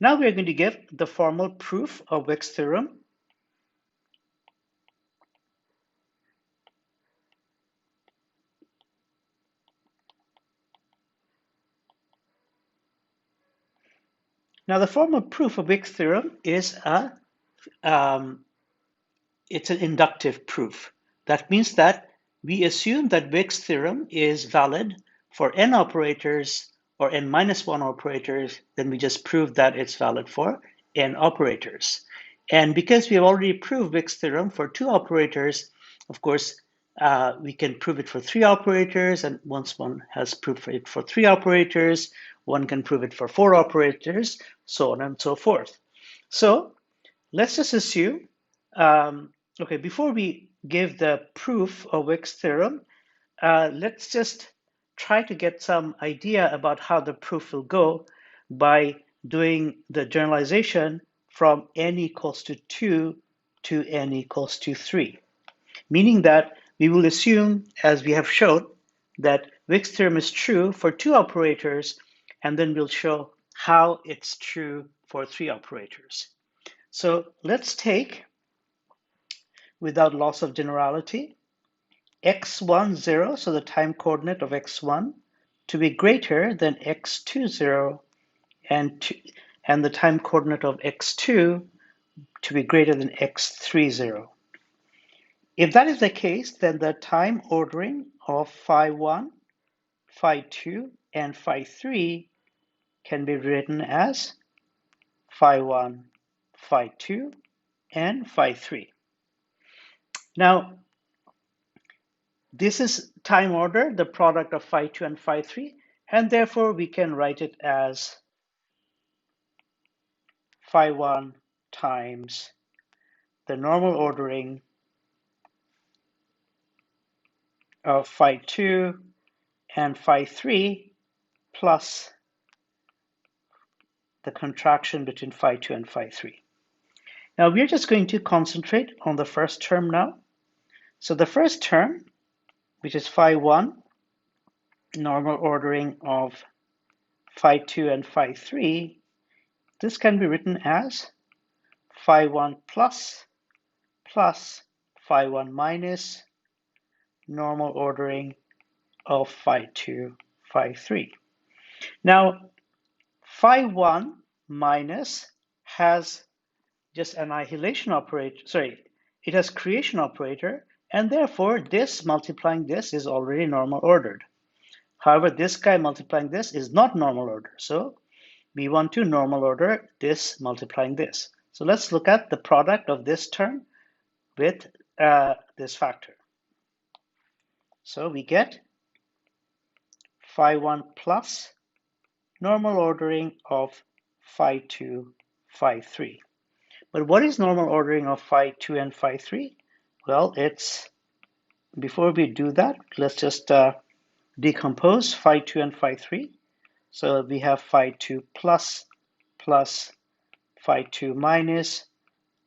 Now we are going to give the formal proof of Wick's theorem. Now the formal proof of Wick's theorem is it's an inductive proof. That means that we assume that Wick's theorem is valid for n operators or n minus 1 operators, then we just prove that it's valid for n operators. And because we have already proved Wick's theorem for 2 operators, of course, we can prove it for 3 operators, and once one has proved it for 3 operators, one can prove it for 4 operators, so on and so forth. So let's just assume, okay, before we give the proof of Wick's theorem, let's just try to get some idea about how the proof will go by doing the generalization from n equals to 2 to n equals to 3, meaning that we will assume, as we have shown, that Wick's theorem is true for 2 operators, and then we'll show how it's true for 3 operators. So let's take, without loss of generality, x1, 0, so the time coordinate of x1, to be greater than x2, 0, and the time coordinate of x2 to be greater than x3, 0. If that is the case, then the time ordering of phi1, phi2, and phi3 can be written as phi1, phi2, and phi3. Now, this is time order, the product of phi2 and phi3, and therefore we can write it as phi1 times the normal ordering of phi2 and phi3 plus the contraction between phi2 and phi3. Now we're just going to concentrate on the first term now. So the first term, which is phi1, normal ordering of phi2 and phi3, this can be written as phi1 plus phi1 minus normal ordering of phi2, phi3. Now, phi1 minus has just annihilation operator, sorry, it has creation operator, and therefore this multiplying this is already normal ordered. However, this guy multiplying this is not normal order, so we want to normal order this multiplying this. So let's look at the product of this term with this factor. So we get phi1 plus normal ordering of phi2, phi3. But what is normal ordering of phi2 and phi3? Well, it's, before we do that, let's just decompose phi2 and phi3. So we have phi2 plus phi2 minus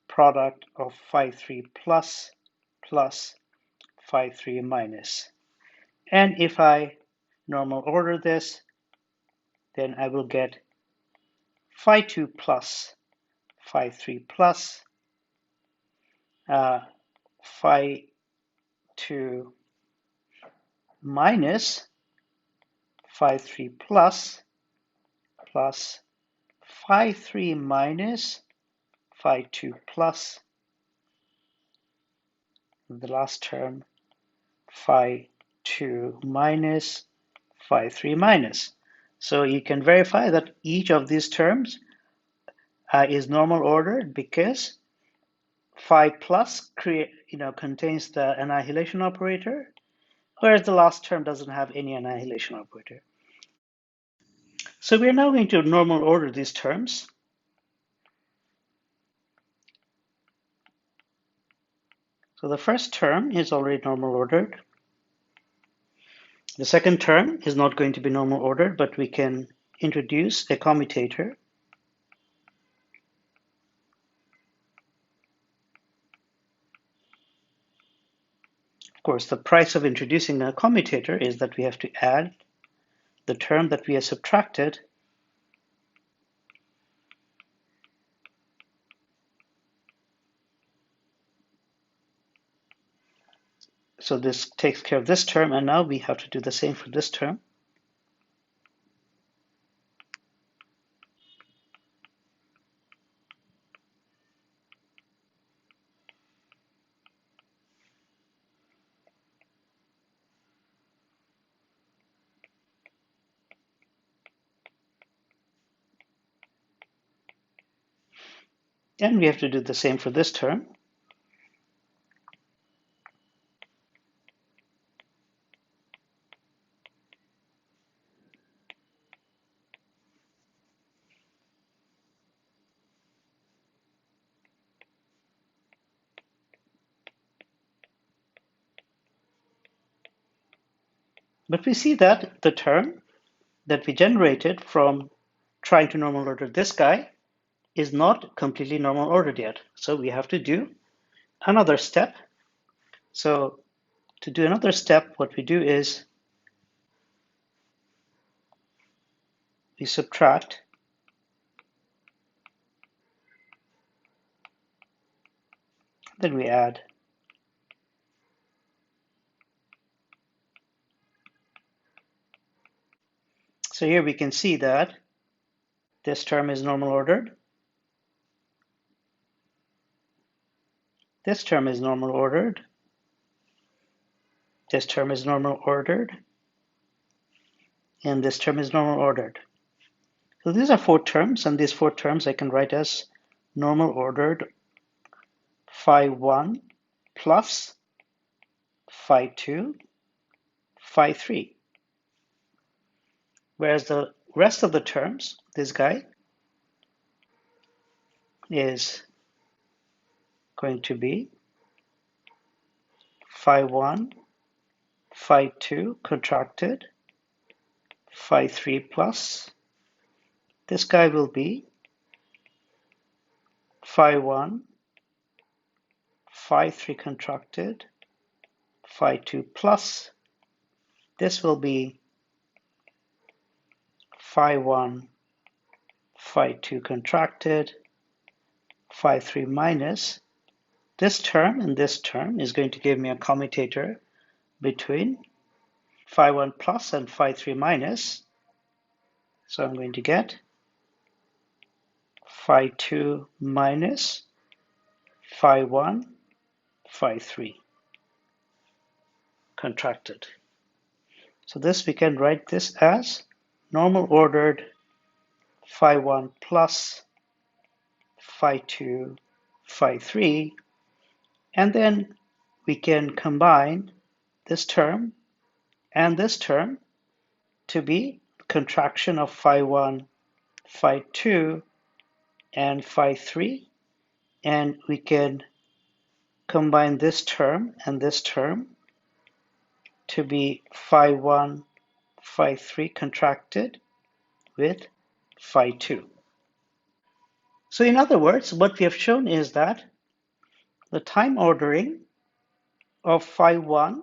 product of phi3 plus phi3 minus. And if I normal order this, then I will get phi2 plus phi3 plus phi2 minus phi3 plus phi3 minus phi2 plus the last term phi2 minus phi3 minus. So you can verify that each of these terms is normal ordered because phi plus contains the annihilation operator, whereas the last term doesn't have any annihilation operator. So we are now going to normal order these terms. So the first term is already normal ordered. The second term is not going to be normal ordered, but we can introduce a commutator. Of course, the price of introducing a commutator is that we have to add the term that we have subtracted So this takes care of this term, and now we have to do the same for this term. And we have to do the same for this term. But we see that the term that we generated from trying to normal order this guy is not completely normal ordered yet. So we have to do another step. So to do another step, what we do is we subtract then we add. So here we can see that this term is normal ordered. This term is normal ordered. This term is normal ordered. And this term is normal ordered. So these are 4 terms, and these 4 terms I can write as normal ordered phi1 plus phi2, phi3. Whereas the rest of the terms, this guy is going to be phi1, phi2 contracted, phi3 plus. This guy will be phi1, phi3 contracted, phi2 plus. This will be phi1, phi2 contracted, phi3 minus. This term and this term is going to give me a commutator between phi1 plus and phi3 minus. So I'm going to get phi2 minus phi1, phi3 contracted. So this we can write this as normal ordered phi1 plus phi2, phi3, and then we can combine this term and this term to be contraction of phi1, phi2, and phi3, and we can combine this term and this term to be phi1, phi3 contracted with phi2. So in other words, what we have shown is that the time ordering of phi1,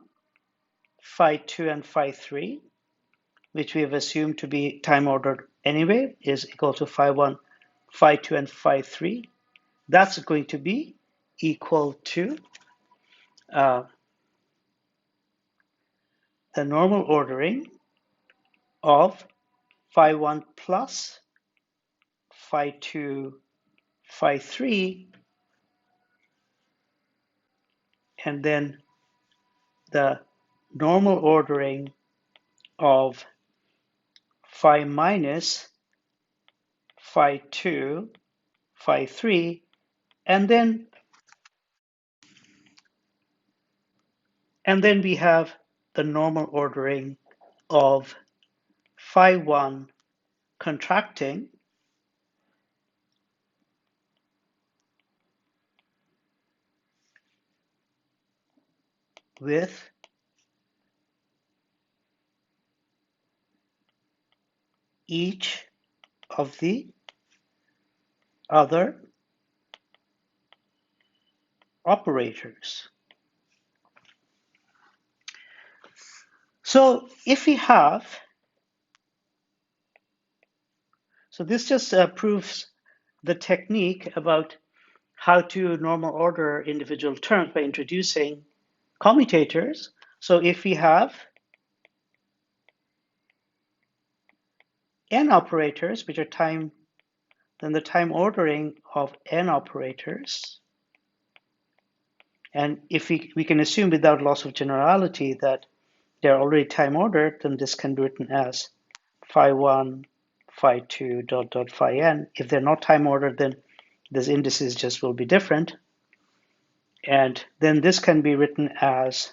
phi2, and phi3, which we have assumed to be time ordered anyway, is equal to phi1, phi2, and phi3. That's going to be equal to the normal ordering of phi1 plus phi2, phi3, and then the normal ordering of phi minus phi2, phi3, and then we have the normal ordering of phi1 contracting with each of the other operators. So if we have, so this just proves the technique about how to normal order individual terms by introducing commutators So if we have n operators, which are time, then the time ordering of n operators, and if we can assume without loss of generality that they're already time ordered, then this can be written as phi1, phi2, dot, dot, phi n. If they're not time ordered, then these indices just will be different. And then this can be written as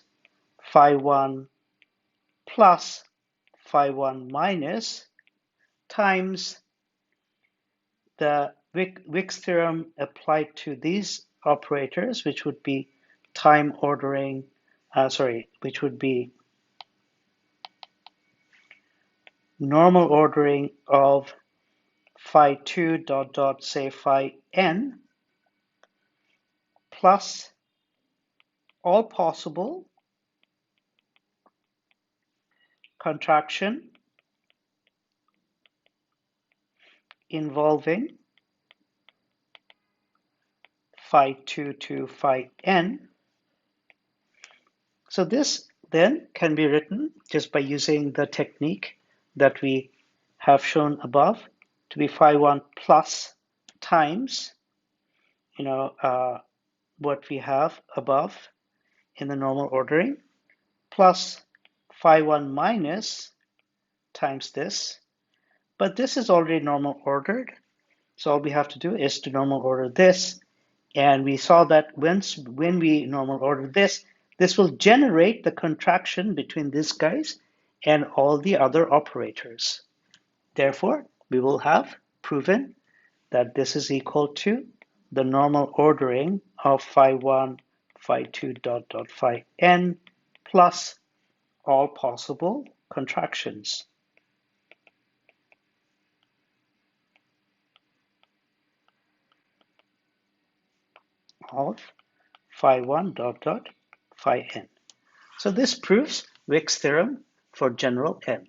phi1 plus phi1 minus times the Wick's theorem applied to these operators, which would be time ordering, which would be normal ordering of phi2 dot dot say phi n plus all possible contraction involving phi2 to phi n. So this then can be written just by using the technique that we have shown above to be phi1 plus times, what we have above in the normal ordering plus phi1 minus times this. But this is already normal ordered. So all we have to do is to normal order this. And we saw that when we normal order this, this will generate the contraction between these guys and all the other operators. Therefore, we will have proven that this is equal to the normal ordering of phi1, phi2 dot dot phi n plus all possible contractions of phi1 dot dot phi n. So this proves Wick's theorem for general n.